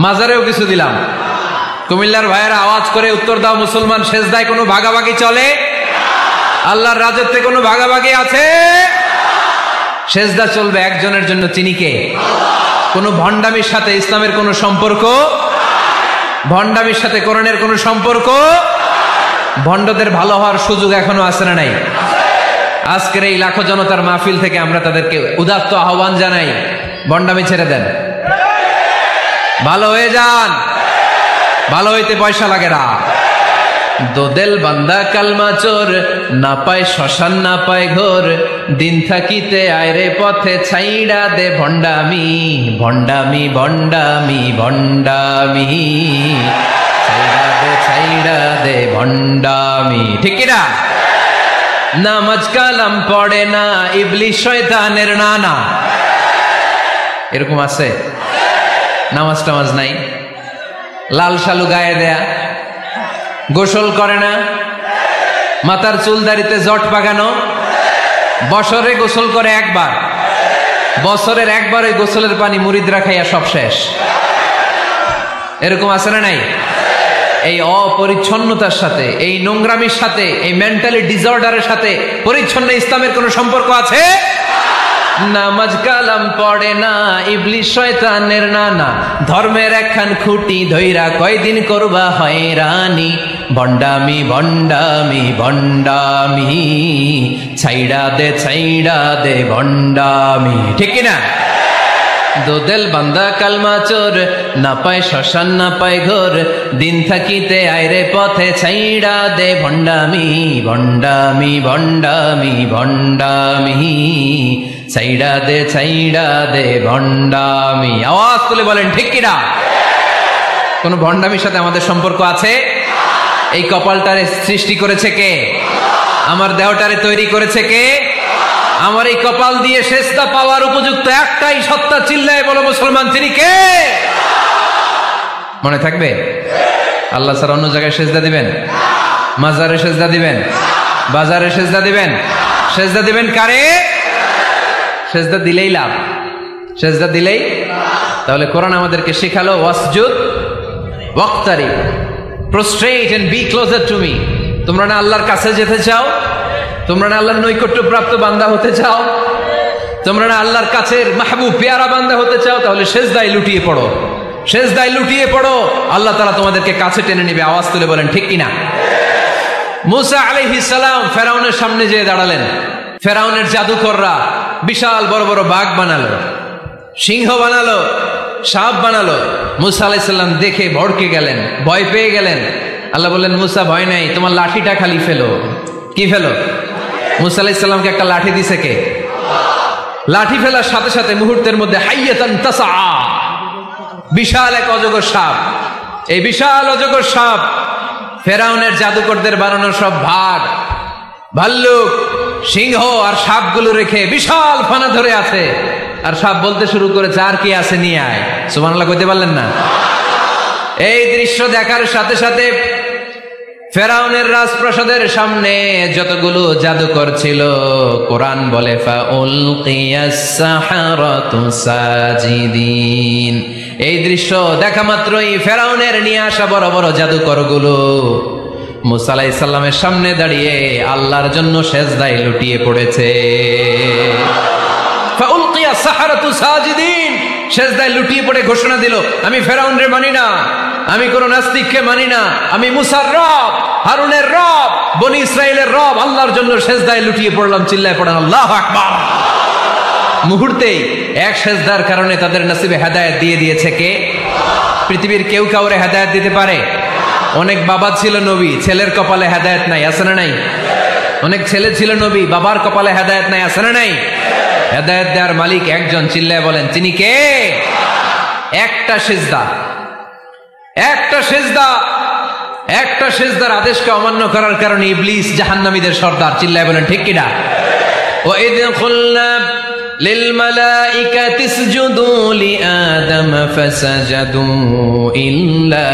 মাজারেও কিছু দিলাম। কুমিল্লার ভাইয়েরা আওয়াজ করে উত্তর দাও, মুসলমান সেজদায় কোনো ভাগাভাগি চলে? আল্লাহর রাজত্বে কোনো ভাগাভাগি আছে? সেজদা চলবে একজনের জন্য, তিনি কে? কোনো ভণ্ডামির সাথে ইসলামের কোনো সম্পর্ক, ভণ্ডামির সাথে কোরআনের কোনো সম্পর্ক। ভণ্ডদের ভালো হওয়ার সুযোগ এখনো আছে না নাই? আজকের এই লাখো জনতার মাহফিল থেকে আমরা তাদেরকে উদাত্ত আহ্বান জানাই, ভণ্ডামি ছেড়ে দেন, ভালো হয়ে যান। ভালো হইতে পয়সা লাগে না। দোদেল বান্দা কালমা চোর, না পায় শ্মশান না পায় ঘোর, দিন থাকিতে আয়রে পথে ছাইড়া দে ভণ্ডামি, ভণ্ডামি ভণ্ডামি ভণ্ডামি, ছাইড়া দে ভণ্ডামি। ঠিক না? নামাজ কালাম পড়ে না, ইবলিশ শয়তানের নানা। এরকম আছে? নামাজ টামাজ নাই, লাল শালু গায়ে দেয়া, গোসল করে না, মাথার চুল দাড়িতে জট পাকানো, বছরে গোসল করে একবার, বছরের একবার ওই গোসলের পানি মুরিদরা খাইয়া সব শেষ। এরকম আছে না নাই? এই অপরিচ্ছন্নতার সাথে, এই নোংরামির সাথে, এই মেন্টালি ডিসঅর্ডারের সাথে পরিচ্ছন্ন ইসলামের কোন সম্পর্ক আছে? নামাজ কালাম পড়ে না, ইবলিশ শয়তানের নানা, ধর্মের একখান খুঁটি ধইরা কয়দিন করবা হয়রানি, ভণ্ডামি ভণ্ডামি ভণ্ডামি, ছাইড়া দে ভণ্ডামি। ঠিক কিনা? দোদেল বান্দা কালমা চোর, না পায় শ্মশান না পায় ঘোর, দিন থাকিতে আয়রে পথে ছাইড়া দে ভণ্ডামি, ভণ্ডামি ভণ্ডামি ভণ্ডামি, ছাইড়া দে ভণ্ডামি। আওয়াজ তুলে বলেন ঠিক কিনা? কোন ভণ্ডামির সাথে আমাদের সম্পর্ক আছে? এই কপালটারে সৃষ্টি করেছে কে? আমার দেহটারে তৈরি করেছে কে? আমার এই কপাল দিয়ে সেজদা পাওয়ার উপযুক্ত একটাই সত্তা, চিল্লায় বলো মুসলমান, তিনি কে? মনে থাকবে? আল্লাহ ছাড়া অন্য জায়গায় সেজদা দিবেন? মাজারে সেজদা দিবেন? বাজারে সেজদা দিবেন? সেজদা দিবেন কারে? সেজদা দিলেই লাভ, সেজদা দিলেই। তাহলে কোরআন আমাদেরকে শেখালো ওয়াসজুদ ওয়াক্তারিব, prostrate and be closer to me. তোমরা না আল্লাহর কাছে যেতে চাও? তোমরা না আল্লাহর নৈকট্য প্রাপ্ত বান্দা হতে চাও? তোমরা না আল্লাহর কাছের মাহবুব পেয়ারা বান্দা হতে চাও? তাহলে সেজদায় লুটিয়ে পড়ো, সেজদায় লুটিয়ে পড়ো, আল্লাহ তাআলা তোমাদেরকে কাছে টেনে নেবে। আওয়াজ তুলে বলেন ঠিক কিনা? মুসা আলাইহিস সালাম ফেরাউনের সামনে যেয়ে দাঁড়ালেন। ফেরাউনের জাদুকররা বিশাল বড় বড় বাঘ বানালো, সিংহ বানালো, সাপ বানালো। মুসা আলাইহিস সালাম দেখে ভড়কে গেলেন, ভয় পেয়ে গেলেন। আল্লাহ বললেন, মুসা ভয় নাই, তোমার লাঠিটা খালি ফেলো। কি ফেলো? মুসা আলাইহিস সালামকে একটা লাঠি দিছে কে? লাঠি ফেলার সাথে সাথে মুহূর্তের মধ্যে হাইয়াতান তাসআ, বিশাল এক অজগর সাপ। এই বিশাল অজগর সাপ ফেরাউনের জাদুকরদের বানানো সব ভাগ, ভাল্লুক, সিংহ আর সাপগুলো রেখে বিশাল ফানা ধরে আছে। আর সাপ বলতে শুরু করেছে, আর কি আছে নিয়ে আয়। সুবহানাল্লাহ কইতে পারলেন না? এই দৃশ্য দেখার সাথে সাথে ফেরাউনের রাজপ্রাসাদের সামনে যতগুলো জাদুকর ছিল, কোরআন বলে ফাউলকিয়াস সাহারাতু সাজিদিন। এই দৃশ্য দেখা মাত্রই ফেরাউনের নিয়ে আসা বড় বড় জাদুকরগুলো মুসা আলাইহিস সালামের সামনে দাঁড়িয়ে আল্লাহর জন্য সেজদায় লুটিয়ে পড়েছে। ফাউলকিয়াস সাহারাতু সাজিদিন, সেজদায় লুটিয়ে পড়ে ঘোষণা দিল, আমি ফেরাউনরে মানি না, আমি কোন নাস্তিককে মানি না, আমি মুসার রব, হারুনের রব, বনি ইসরাইলের রব, আল্লাহর জন্য সেজদায় লুটিয়ে পড়লাম। চিল্লায় পড়েন আল্লাহু আকবার। মুহূর্তেই এক সেজদার কারণে তাদের নসিবে হেদায়েত দিয়ে দিয়েছে কে? পৃথিবীর কেউ কাউরে হেদায়েত দিতে পারে? অনেক বাবা ছিল নবী, ছেলের কপালে হেদায়েত নাই, আছে না নাই? অনেক ছেলে ছিল নবী, বাবার কপালে হেদায়েত নাই, আছে না নাই? হেদায়েত দেওয়ার মালিক একজন, চিল্লায় বলেন তিনি কে? একটা সিজদা, একটা সিজদা, একটা সিজদার আদেশকে অমান্য করার কারণে ইবলিস জাহান্নামীদের সর্দার, চিল্লায় বলেন ঠিক কিনা? وَإِذْ قُلْنَا لِلْمَلَائِكَةِ اسْجُدُوا لِآدَمَ فَسَجَدُوا إِلَّا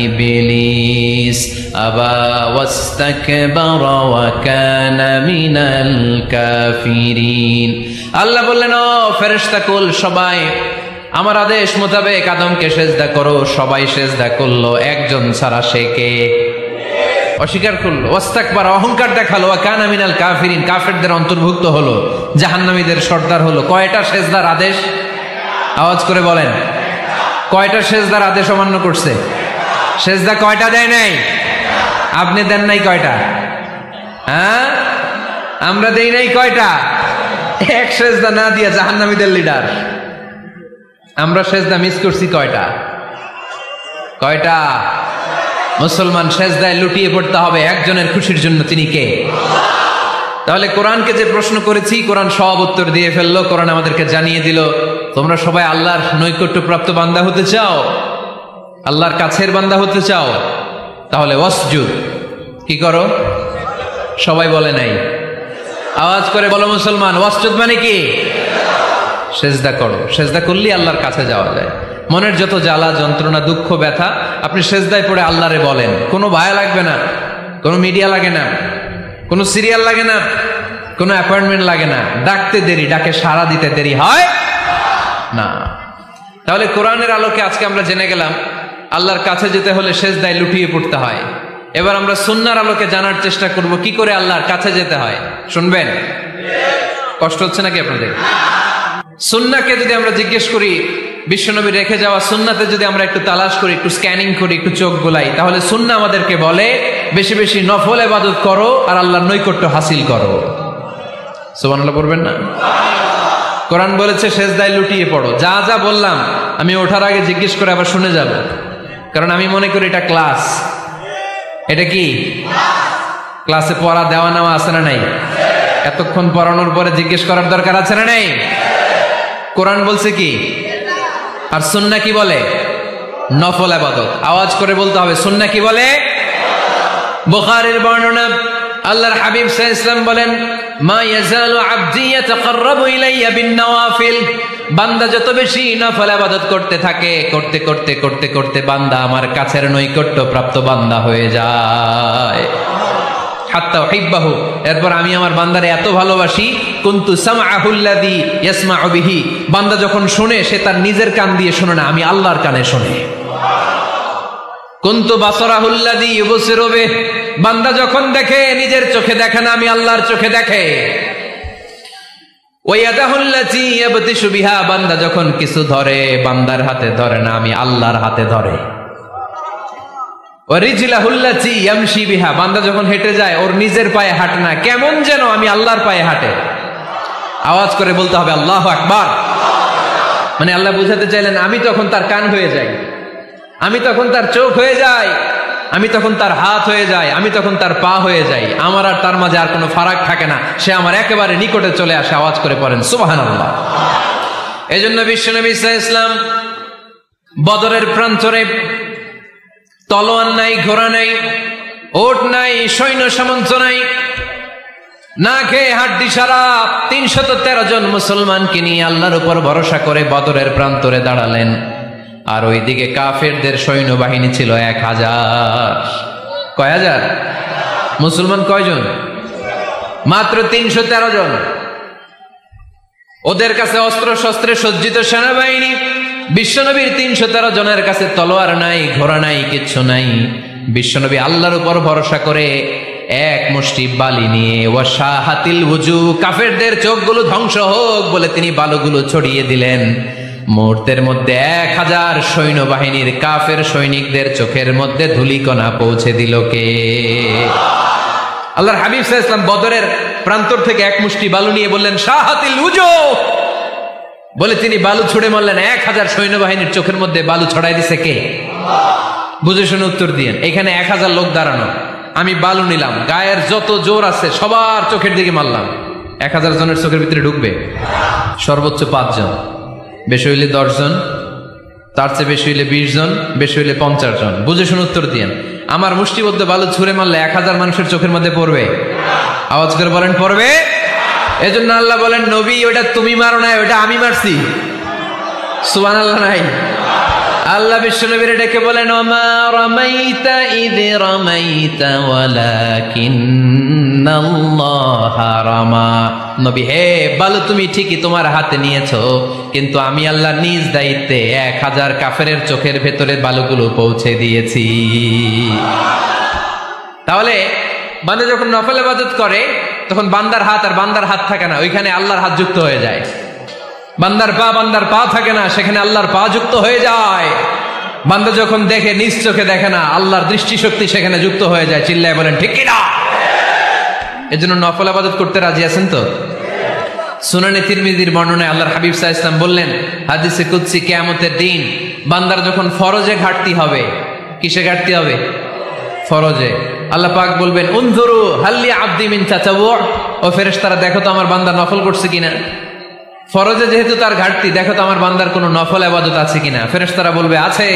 إِبْلِيسَ أَبَى وَاسْتَكْبَرَ وَكَانَ مِنَ الْكَافِرِينَ। আল্লাহ বললেন, ও ফেরেশতাকুল সবাই আমার আদেশ মোতাবেক আদমকে সেজদা করো। সবাই সেজদা করলো, একজন ছাড়া, সে কে? অস্বীকার করলো, ওয়াস্তাকবার, অহংকার দেখালো, ওয়া কানা মিনাল কাফিরিন, কাফেরদের অন্তর্ভুক্ত হলো, জাহান্নামীদের সর্দার হলো। কয়টা সেজদার আদেশ? আওয়াজ করে বলেন, কয়টা সেজদার আদেশ অমান্য করছে? সেজদা কয়টা দেয় নাই? আপনি দেন নাই কয়টা? হ্যাঁ, আমরা দেই নাই কয়টা? এক সেজদা না দিয়া জাহান্নামীদের লিডার। আমরা সেজদা মিস করছি কয়টা? কয়টা? মুসলমান সেজদায় লুটিয়ে পড়তে হবে একজনের খুশির জন্য, তিনি কে? তাহলে কোরআনকে যে প্রশ্ন করেছি, কোরআন সব উত্তর দিয়ে ফেললো। কোরআন আমাদেরকে জানিয়ে দিল, তোমরা সবাই আল্লাহর নৈকট্যপ্রাপ্ত বান্দা হতে চাও, আল্লাহর কাছের বান্দা হতে চাও, তাহলে ওয়াসজুদ, কি করো? সবাই বলে নাই, আওয়াজ করে বলো মুসলমান, ওয়াসজুদ মানে কি? সেজদা করো। সেজদা করলেই আল্লাহর কাছে যাওয়া যায়। মনের যত জ্বালা যন্ত্রণা দুঃখ ব্যথা আপনি সেজদায় পড়ে আল্লাহরে বলেন। কোনো ভায়া লাগবে না, কোনো মিডিয়া লাগে না, কোনো সিরিয়াল লাগে না, কোনো অ্যাপয়েন্টমেন্ট লাগে না। ডাকতে দেরি, ডাকে সাড়া দিতে দেরি হয় না। তাহলে কোরআনের আলোকে আজকে আমরা জেনে গেলাম আল্লাহর কাছে যেতে হলে সেজদায় লুটিয়ে পড়তে হয়। এবার আমরা সুন্নাহর আলোকে জানার চেষ্টা করব কি করে আল্লাহর কাছে যেতে হয়। শুনবেন? কষ্ট হচ্ছে নাকি আপনাদের? সুন্নাহকে যদি আমরা জিজ্ঞেস করি, বিশ্বনবী রেখে যাওয়া সুন্নাতে যদি আমরা একটু তালাশ করি, একটু স্ক্যানিং করি, একটু চোখ গোলাই, তাহলে সুন্নাহ আমাদেরকে বলে বেশি বেশি নফল ইবাদত করো আর আল্লাহর নৈকট্য হাসিল করো। সুবহানাল্লাহ পড়বেন না? কোরআন বলেছে সেজদায় লুটিয়ে পড়ো। যা যা বললাম আমি ওঠার আগে জিজ্ঞেস করে আবার শুনে যাব, কারণ আমি মনে করি এটা ক্লাস। এটা কি ক্লাসে পড়া দেওয়া নেওয়া আছে না নাই? এতক্ষণ পড়ানোর পরে জিজ্ঞেস করার দরকার আছে না নাই? কোরআন বলছে কি আর সুন্নাহ কি বলে? নফল ইবাদত। আওয়াজ করে বলতে হবে, সুন্নাহ কি বলে? বুখারীর বর্ণনা, আল্লাহর হাবিব সাল্লাল্লাহু আলাইহি ওয়াসাল্লাম বলেন, মা ইয়াজালু আবদি ইয়াতাকাররাবু ইলাইয়া বিন-নওয়াফিল, বান্দা যত বেশি নফল ইবাদত করতে থাকে, করতে করতে করতে করতে বান্দা আমার কাছের নৈকট্য প্রাপ্ত বান্দা হয়ে যায়। হাত্তা উহিব্বাহু, এরপর আমি আমার বান্দারে এত ভালোবাসি, কুনতু সামআহুল্লাযী ইয়াসমাউ বিহি, বান্দা যখন শুনে সে তার নিজের কান দিয়ে শুনে না, আমি আল্লাহর কানে শুনে। কুনতু বাসরাহুল্লাযী ইউবসিরু বিহি, বান্দা যখন দেখে নিজের চোখে দেখে না, আমি আল্লাহর চোখে দেখে। ওয়া ইয়াদাহুল্লাযী ইয়াবতিশু বিহা, বান্দা যখন কিছু ধরে বান্দার হাতে ধরে না, আমি আল্লাহর হাতে ধরে। ওয়ারিজলাহুল্লাতী ইয়ামশি বিহা, বান্দা যখন হেঁটে যায় ওর নিজের পায়ে হাঁটে না, কেমন যেন আমি আল্লাহর পায়ে হাঁটে। আওয়াজ করে বলতে হবে আল্লাহু আকবার। মানে আল্লাহ বুঝাতে চাইলেন আমি তখন তার কান হয়ে যাই, আমি তখন তার চোখ হয়ে যাই, আমি তখন তার হাত হয়ে যাই, আমি তখন তার পা হয়ে যাই। আমার আর তার মাঝে আর কোনো ফারাক থাকে না, সে আমার একেবারে নিকটে চলে আসে। আওয়াজ করে পড়েন সুবহানাল্লাহ। এজন্য বিশ্বনবী সাল্লাল্লাহু আলাইহি ওয়াসাল্লাম বদরের প্রান্তরে তলোয়ার নাই, ঘোড়া নাই, ওট নাই, সৈন্য সামন্ত নাই, না খেয়ে হাড্ডি সারা ৩১৩ জন মুসলমানকে নিয়ে আল্লাহর উপর ভরসা করে বদরের প্রান্তরে দাঁড়ালেন। আর ওইদিকে কাফেরদের সৈন্যবাহিনী ছিল ১০০০। কয় হাজার? মুসলমান কয়জন? মাত্র ৩১৩ জন। ওদের কাছে অস্ত্র শস্ত্রে সজ্জিত সেনাবাহিনী। বিশ্বনবীর ৩১৩ জনের কাছে তলোয়ার নাই, ঘোড়া নাই, কিচ্ছু নাই। বিশ্বনবী আল্লাহর উপর ভরসা করে এক মুষ্টি বালি নিয়ে, ওয়াশাহাতিল ওযু, কাফেরদের চোখগুলো ধ্বংস হোক বলে তিনি বালুগুলো ছড়িয়ে দিলেন। মুহূর্তের মধ্যে ১০০০ সৈন্যবাহিনীর কাফের সৈনিকদের চোখের মধ্যে ধূলিকণা পৌঁছে দিল কে? আল্লাহর হাবিব সাল্লাল্লাহু আলাইহি ওয়াসাল্লাম বদরের প্রান্তর থেকে এক মুষ্টি বালু নিয়ে বললেন শাহাতিল ওযু, বলে তিনি বালু ছুড়ে মারলেন। ১০০০ সৈন্যবাহিনীর চোখের মধ্যে বালু ছড়াই দিছে কে? বুঝে শুনে উত্তর দিয়েন। এখানে 1000 লোক দাঁড়ানো, আমি বালু নিলাম, গায়ের যত জোর আছে সবার চোখের দিকে মারলাম, 1000 জনের চোখের ভিতরে ঢুকবে? সর্বোচ্চ 5 জন, বেশি হইলে 10 জন, তার চেয়ে বেশি হইলে 20 জন, বেশি হইলে 50 জন। বুঝে শুনে উত্তর দিয়েন। আমার মুষ্টিবদ্ধ বালু ছুঁড়ে মারলে 1000 মানুষের চোখের মধ্যে পড়বে? আওয়াজ করে বলেন পড়বে। এজন্য আল্লাহ বলেন, নবী ওটা তুমি মারো না, ওটা আমি মারছি। সুবহানাল্লাহ নাই? আল্লাহ বিশ্বনবীর ডেকে বলেন, ওমা রামাইতা ইয রামাইতা ওয়ালাকিন্নাল্লাহা রামা। নবী হে, বালু তুমি ঠিকই তোমার হাতে নিয়েছো, কিন্তু আমি আল্লাহ নিজ দায়িত্বে 1000 কাফেরের চোখের ভেতরে বালুগুলো পৌঁছে দিয়েছি। তাহলে বান্দা যখন নফল ইবাদত করে তখন বান্দার হাত আর বান্দার হাত থাকে না, ওইখানে আল্লাহর হাত যুক্ত হয়ে যায়। বান্দার পা থাকে না, সেখানে আল্লাহর পা যুক্ত হয়ে যায়। বান্দা যখন দেখে নিজ চোখে দেখে না, আল্লাহর দৃষ্টিশক্তি সেখানে যুক্ত হয়ে যায়। চিল্লায় বলেন ঠিক কিনা? এজন্য নফল ইবাদত করতে রাজি আছেন তো? সুনানে তিরমিজির বর্ণনায় আল্লাহর হাবিব সাল্লাল্লাহু আলাইহি ওয়াসাল্লাম বললেন, হাদিসে কুদসি, কিয়ামতের দিন বান্দার যখন ফরজে ঘাটতি হবে, কিসে ঘাটতি হবে? ফরজে। আল্লাহ পাক বলবেন, উনজুরু হাল্লি আবদি মিন তাতাওয়ু, ও ফেরেশতারা দেখো তো আমার বান্দা নফল করছে কিনা। ফরজে যেহেতু তার ঘাটতি, দেখো তো আমার বান্দার কোনো নফল ইবাদত আছে কিনা। ফেরেশতারা বলবে আছে।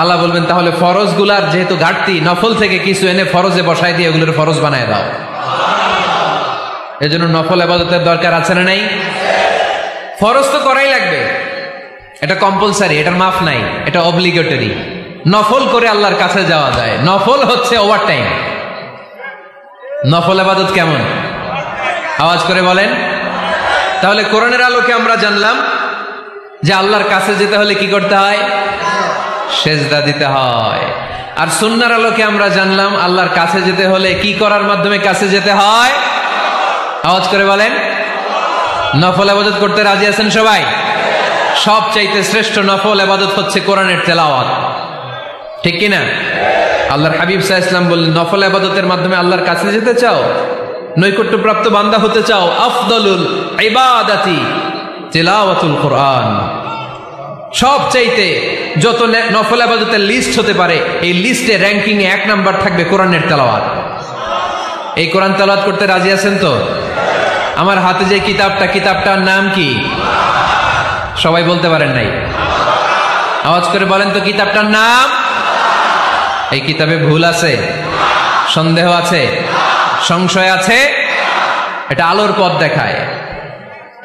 আল্লাহ বলবেন, তাহলে ফরজগুলার যেহেতু ঘাটতি, নফল থেকে কিছু এনে ফরজে বসায় দিয়ে ওগুলোর ফরজ বানায় দাও। এজন্য নফল ইবাদতের দরকার আছে না নাই? ফরজ তো করাই লাগবে, এটা কম্পালসারি, এটার মাফ নাই, এটা অব্লিগেটরি। নফল করে আল্লাহর কাছে যাওয়া যায়, নফল হচ্ছে ওভার টাইম। নফল ইবাদত কেমন? আওয়াজ করে বলেন। তাহলে কোরআনের আলোকে আমরা জানলাম যে আল্লাহর কাছে যেতে হলে কি করতে হয়? সেজদা দিতে হয়। আর সুন্নাহর আলোকে আমরা জানলাম আল্লাহর কাছে যেতে হলে কি করার মাধ্যমে কাছে যেতে হয়? আওয়াজ করে বলেন। নফল ইবাদত করতে রাজি আছেন সবাই? সবচাইতে শ্রেষ্ঠ নফল ইবাদত হচ্ছে কোরআনের তেলাওয়াত, ঠিক কিনা? আল্লাহর হাবিব সাল্লাল্লাহু আলাইহি ওয়াসাল্লাম বললেন, নফল ইবাদতের মাধ্যমে আল্লাহর কাছে যেতে চাও, নৈকট্যপ্রাপ্ত বান্দা হতে চাও, আফদলুল ইবাদাতি তিলাওয়াতুল কোরআন। সবচাইতে যত নফল ইবাদতের লিস্ট হতে পারে, এই লিস্টে র্যাঙ্কিং এ 1 নাম্বার থাকবে কোরআনের তেলাওয়াত। এই কোরআন তেলাওয়াত করতে রাজি আছেন তো? আমার হাতে যে কিতাবটার নাম কি? সবাই বলতে পারেন নাই? আওয়াজ করে বলেন তো, কিতাবটার নাম? এই কিতাবে ভুল আছে? সন্দেহ আছে? সংশয় আছে? এটা আলোর পথ দেখায়।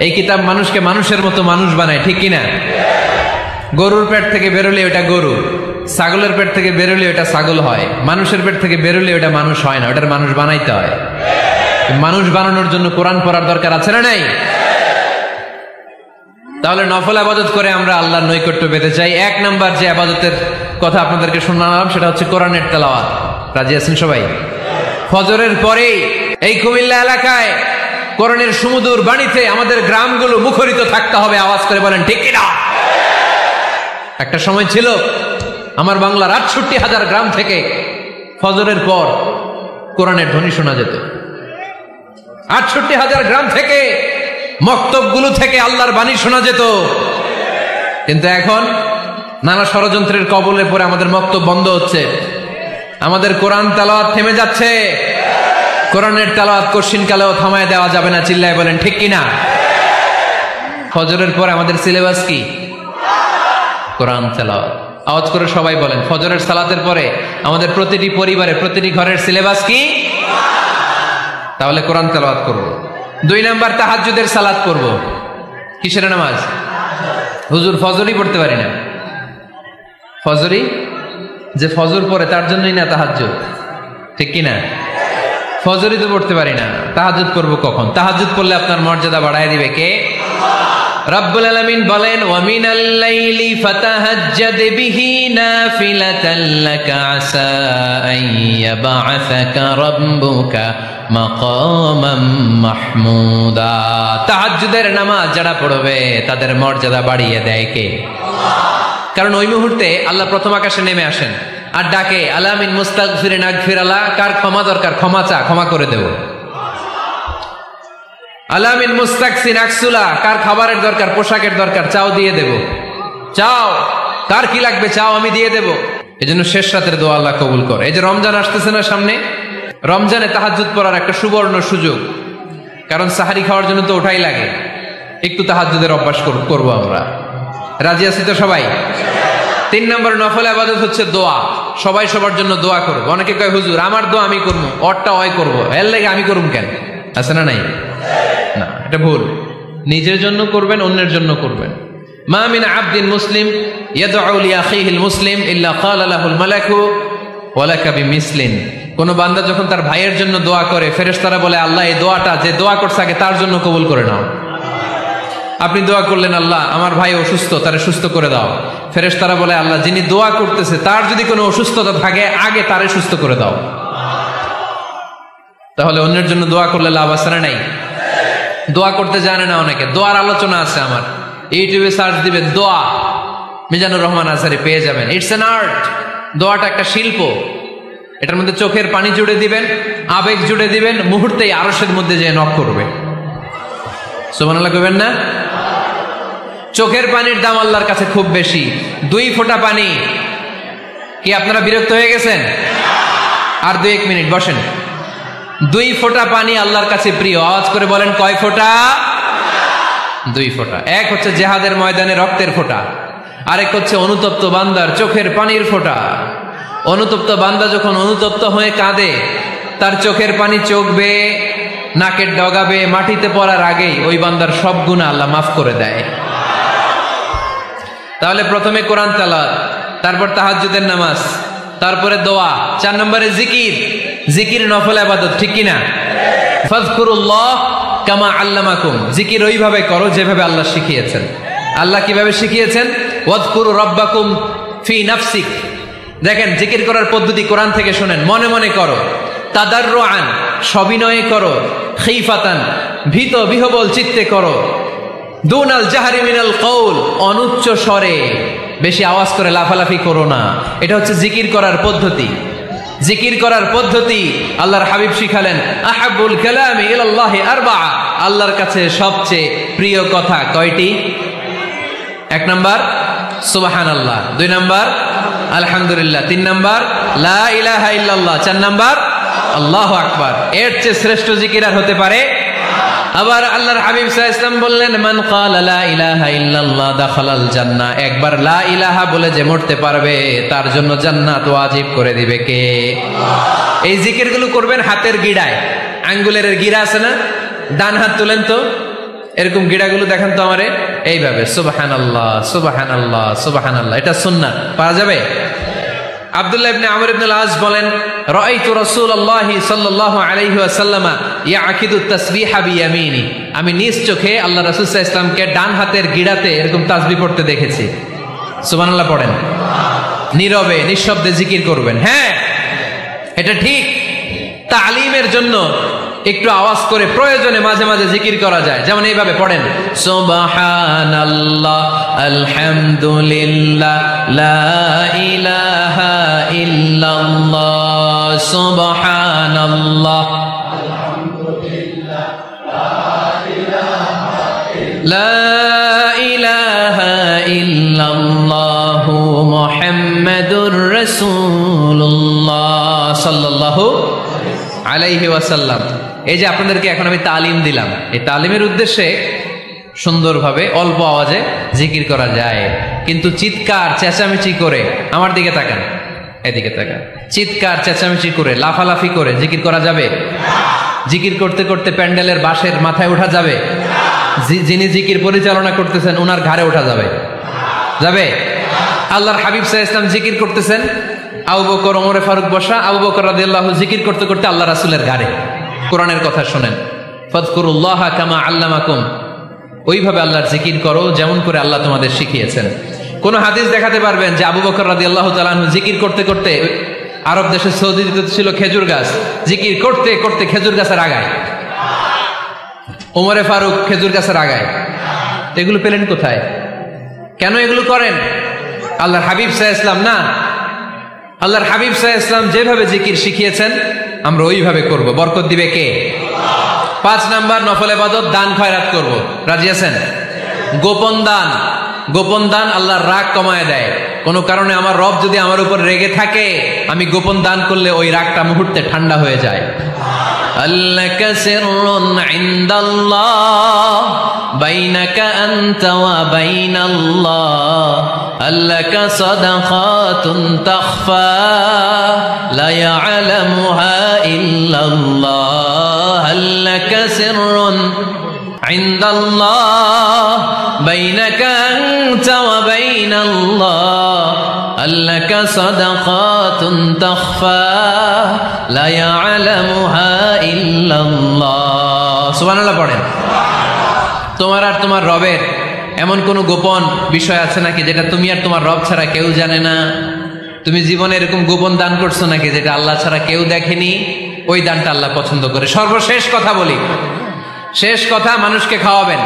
এই কিতাব মানুষকে মানুষের মতো মানুষ বানায়, ঠিক কিনা? গরুর পেট থেকে বেরোলে ওটা গরু, ছাগলের পেট থেকে বেরোলে ওটা ছাগল হয়, মানুষের পেট থেকে বেরোলে ওটা মানুষ হয় না, ওটার মানুষ বানাইতে হয়। মানুষ বানানোর জন্য কোরআন পড়ার দরকার আছে না নাই? তাহলে নফল ইবাদত করে আমরা আল্লাহর নৈকট্য পেতে চাই। 1 নাম্বার যে ইবাদতের কথা আপনাদেরকে শোনালাম সেটা হচ্ছে কোরআনের তেলাওয়াত। রাজি আছেন সবাই? ফজরের পরে এই কুমিল্লা এলাকায় কোরআনের সুমধুর বাণীতে আমাদের গ্রামগুলো মুখরিত থাকতে হবে। আওয়াজ করে বলেন ঠিক কিনা? একটা সময় ছিল আমার বাংলার ৬৮,০০০ গ্রাম থেকে ফজরের পর কোরআনের ধ্বনি শোনা যেত। ৬৮,০০০ গ্রাম থেকে মক্তবগুলো থেকে আল্লাহর বাণী শোনা যেত। কিন্তু এখন নানা ষড়যন্ত্রের কবলে পড়ে আমাদের মক্তব বন্ধ হচ্ছে, আমাদের কোরআন তেলাওয়াত থেমে যাচ্ছে। কোরআনের তেলাওয়াত কশিনকালেও থামায় দেওয়া যাবে না। চিল্লায় বলেন ঠিক কিনা? ফজরের পরে আমাদের সিলেবাস কি? কোরআন তেলাওয়াত। আওয়াজ করে সবাই বলেন, ফজরের সালাতের পরে আমাদের প্রতিটি পরিবারে, প্রতিটি ঘরের সিলেবাস কি? তাহলে কোরআন তেলাওয়াত করব। 2 নাম্বার, তাহাজ্জুদের সালাত করব। কিসের নামাজ? হুজুর ফজরই পড়তে পারি না। ফজরই যে ফজর পড়ে তার জন্যই না তাহাজ্জুদ, ঠিক কিনা? ফজরই তো পড়তে পারি না, তাহাজ্জুদ করব কখন? তাহাজ্জুদ করলে আপনার মর্যাদা বাড়ায় দিবে কে? রব্বুল আলামিন বলেন, ওয়া মিনাল লাইলি ফাতাহাজ্জাদ বিহি নাফিলাতান লাকা আসা আন ইয়াবআসাকা রাব্বুকা মাকামাম মাহমুদা। তাহাজ্জুদের নামাজ যারা পড়বে তাদের মর্যাদা বাড়িয়ে দেয় কে? কারণ ওই মুহূর্তে আল্লাহ প্রথম আকাশে নেমে আসেন আর ডাকে, আলা মিন মুস্তাগফিরিন আগফিরালা, কার ক্ষমা দরকার ক্ষমা চা, ক্ষমা করে দেব। আলা মিন মুস্তাকসিন আকসুলা, কার খাবারের দরকার, পোশাকের দরকার, চাও দিয়ে দেব। চাও, কার কি লাগবে চাও, আমি দিয়ে দেব। এজন্য শেষ রাতের দোয়া আল্লাহ কবুল করে। এই যে রমজান আসতেছে না সামনে, রমজানে তাহাজ্জুদ পড়ার একটা সুবর্ণ সুযোগ, কারণ সাহারি খাওয়ার জন্য তো ওঠাই লাগে। একটু তাহাজ্জুদের অভ্যাস করবো আমরা। রাজি আছি তো সবাই? 3 নম্বর নফল ইবাদত হচ্ছে দোয়া। সবাই সবার জন্য দোয়া করবো। অনেকে কয় হুজুর আমার দোয়া আমি করবো, ওরটা ওই করবো, এর লাগে আমি করুম কেন? আছে না নাই? না, এটা ভুল। নিজের জন্য করবেন, অন্যের জন্য করবেন। মা মিন আবদিন মুসলিম ইয়াদউ লিআখিহিল মুসলিম ইল্লা ক্বালা লাহুল মালাকু ওয়া লাকা বিমিসলিন। কোন বান্দা যখন তার ভাইয়ের জন্য দোয়া করে, ফেরেশতারা বলে আল্লাহ এই দোয়াটা যে দোয়া করছে আগে তার জন্য কবুল করে নাও। আপনি দোয়া করলেন আল্লাহ আমার ভাই অসুস্থ, তারে সুস্থ করে দাও। ফেরেশতারা বলে আল্লাহ যিনি দোয়া করতেছে তার যদি কোনো অসুস্থতা থাকে আগে তারে সুস্থ করে দাও। তাহলে অন্যের জন্য দোয়া করলে লাভ আছে না নাই? দোয়া করতে জানে না অনেকে। দোয়ার আলোচনা আছে আমার, ইউটিউবে সার্চ দিবেন দোয়া, মিজানুর রহমান আজহারি পেয়ে যাবেন। It's an art. দোয়াটা একটা শিল্প। এটার মধ্যে চোখের পানি জুড়ে দিবেন, আবেগ জুড়ে দিবেন, মুহূর্তেই আরশের মধ্যে যে নক করবে। সুবহানাল্লাহ কইবেন না? চোখের পানির দাম আল্লাহর কাছে খুব বেশি। 2 ফোঁটা পানি। কি আপনারা বিরক্ত হয়ে গেছেন? আর 2-1 মিনিট বসেন। 2 ফোঁটা পানি আল্লাহর কাছে প্রিয়। আওয়াজ করে বলেন কয় ফোঁটা? 2 ফোঁটা। এক হচ্ছে জিহাদের ময়দানে রক্তের ফোঁটা, আরেক হচ্ছে অনুতপ্ত বান্দার চোখের পানির ফোঁটা। অনুতপ্ত বান্দা যখন অনুতপ্ত হয়ে কাঁদে, তার চোখের পানি চোখ বেয়ে নাকের ডগা বেয়ে মাটিতে পড়ার আগেই ওই বান্দার সব গুনাহ আল্লাহ মাফ করে দেয়। তাহলে প্রথমে কোরআন তেলাওয়াত, তারপর তাহাজ্জুদের নামাজ, তারপরে দোয়া, 4 নম্বরে জিকির। জিকির নফল ইবাদত, ঠিক কিনা? ফাযকুরুল্লাহ কামা আল্লামাকুম। জিকির ওইভাবে করো যেভাবে আল্লাহ শিখিয়েছেন। আল্লাহ কিভাবে শিখিয়েছেন? ওয়াযকুরু রাব্বাকুম ফি নাফসিক। দেখেন জিকির করার পদ্ধতি কোরআন থেকে শুনেন। মনে মনে করো, তাদাররুআন সবিনয়ে করো, খিফাতান ভীত বিহবল চিত্তে করো, দুনাল জাহরি মিনাল কওল অনুচ্চ স্বরে, বেশি আওয়াজ করে লাফালাফি করো না। এটা হচ্ছে জিকির করার পদ্ধতি। জিকির করার পদ্ধতি আল্লাহর হাবিব শিখালেন, আহাব্বুল কালামি ইলাল্লাহি আরবাআ। আল্লাহর কাছে সবচেয়ে প্রিয় কথা কয়টি? 1 নাম্বার সুবহানাল্লাহ, 2 নাম্বার আলহামদুলিল্লাহ, 3 নাম্বার লা ইলাহা ইল্লাল্লাহ, 4 নাম্বার আল্লাহু আকবার। এর চেয়ে শ্রেষ্ঠ জিকির আর হতে পারে? আবার আল্লাহর হাবিব সাল্লাল্লাহু আলাইহি ওয়াসাল্লাম বললেন, মান ক্বালা লা ইলাহা ইল্লাল্লাহ দাখালাল জান্নাহ। একবার লা ইলাহা বলে যে মরতে পারবে তার জন্য জান্নাত ওয়াজিব করে দিবে কে? আল্লাহ। এই জিকিরগুলো করবেন হাতের গিড়ায়। আঙ্গুলের গিড়া আছে না? ডান হাত তুলেন তো, এরকম গিড়াগুলো দেখেন তো আমারে, এইভাবে সুবহানাল্লাহ সুবহানাল্লাহ সুবহানাল্লাহ। এটা সুন্নাত, পারা যাবে? আব্দুল্লাহ ইবনে আমর ইবনে আল আস বলেন, রাআইতু রাসূলুল্লাহ সাল্লাল্লাহু আলাইহি ওয়াসাল্লাম ইয়াকিদু তাসবিহা বিয়ামিনি। আমি নিজ চোখে আল্লাহ রাসূল সাল্লাল্লাহু আলাইহি ওয়াসাল্লামকে ডান হাতের গিড়াতে এরকম তাসবিহ পড়তে দেখেছি। সুবহানাল্লাহ পড়েন। নীরবে নিঃশব্দে জিকির করবেন। হ্যাঁ, এটা ঠিক। তালিমের জন্য একটু আওয়াজ করে প্রয়োজনে মাঝে মাঝে জিকির করা যায়। যেমন এইভাবে পড়েন, সুবহানাল্লাহ আলহামদুলিল্লাহ লা ইলাহা ইল্লাল্লাহ সুবহানাল্লাহ আলহামদুলিল্লাহ লা ইলাহা ইল্লাল্লাহ মুহাম্মাদুর রাসূলুল্লাহ সাল্লাল্লাহু আলাইহি ওয়াসাল্লাম। এই যে আপনাদেরকে এখন আমি তালিম দিলাম, এই তালিমের উদ্দেশ্যে সুন্দরভাবে অল্প আওয়াজে জিকির করা যায়, কিন্তু চিৎকার চেঁচামেচি করে, আমার দিকে তাকান, এদিকে তাকান, চিৎকার চেঁচামেচি করে লাফালাফি করে জিকির করা যাবে? জিকির করতে করতে প্যান্ডেলের বাঁশের মাথায় ওঠা যাবে? যিনি জিকির পরিচালনা করতেছেন ওনার ঘাড়ে ওঠা যাবে? যাবে? আল্লাহর হাবিব সাল্লাল্লাহু আলাইহি ওয়াসাল্লাম জিকির করতেছেন, আবু বকর ওমরে ফারুক বসা, আবু বকর রাদিয়াল্লাহু জিকির করতে করতে আল্লাহ রাসূলের ঘাড়ে। কোরআনের কথা শুনেন, ফাযকুরুল্লাহ কামা আল্লামাকুম। ওইভাবে আল্লাহর জিকির করো যেমন করে আল্লাহ তোমাদের শিখিয়েছেন। কোন হাদিস দেখাতে পারবেন যে আবু বকর রাদিয়াল্লাহু তাআলা আনহু জিকির করতে করতে, আরব দেশে সৌদিতে ছিল খেজুর গাছ, জিকির করতে করতে খেজুর গাছের আগায়, ওমরে ফারুক খেজুর গাছের আগায়, এগুলো পেলেন কোথায়? কেন এগুলো করেন? আল্লাহর হাবিব সাল্লাল্লাহু আলাইহি ওয়াসাল্লাম না, আল্লাহর হাবিব সাল্লাল্লাহু আলাইহি ওয়াসাল্লাম যেভাবে জিকির শিখিয়েছেন আমরা ওইভাবে করব। বরকত দিবে কে? 5 নাম্বার নফল ইবাদত, দান খয়রাত করব। রাজি আছেন? গোপন দান, গোপন দান আল্লাহর রাগ কমায় দেয়। কোনো কারণে আমার রব যদি আমার উপর রেগে থাকে, আমি গোপন দান করলে ওই রাগটা মুহূর্তে ঠান্ডা হয়ে যায়। আল্লাকা সিররুন ইনদাল্লাহ বাইনাকা আনতা ওয়া বাইনাল্লাহ, আল্লাকা সাদাকাতুন তাখফা লা ইয়ালামুহা ইল্লাল্লাহ, আল্লাকা সিররুন ইনদাল্লাহ বাইনাকা আনতা ওয়া বাইনাল্লাহ, আল্লাকা সাদাকাতুন তাখফা লা ইয়ালামুহা ইল্লাল্লাহ। সুবহানাল্লাহ পড়েন। তোমার আর তোমার রবের এমন কোন গোপন বিষয় আছে নাকি যেটা তুমি আর তোমার রব ছাড়া কেউ জানে না? তুমি জীবনে এরকম গোপন দান করছো নাকি যেটা আল্লাহ ছাড়া কেউ দেখেনি? ওই দানটা আল্লাহ পছন্দ করে। সর্বশেষ কথা বলি, শেষ কথা, মানুষকে খাওয়াবেন।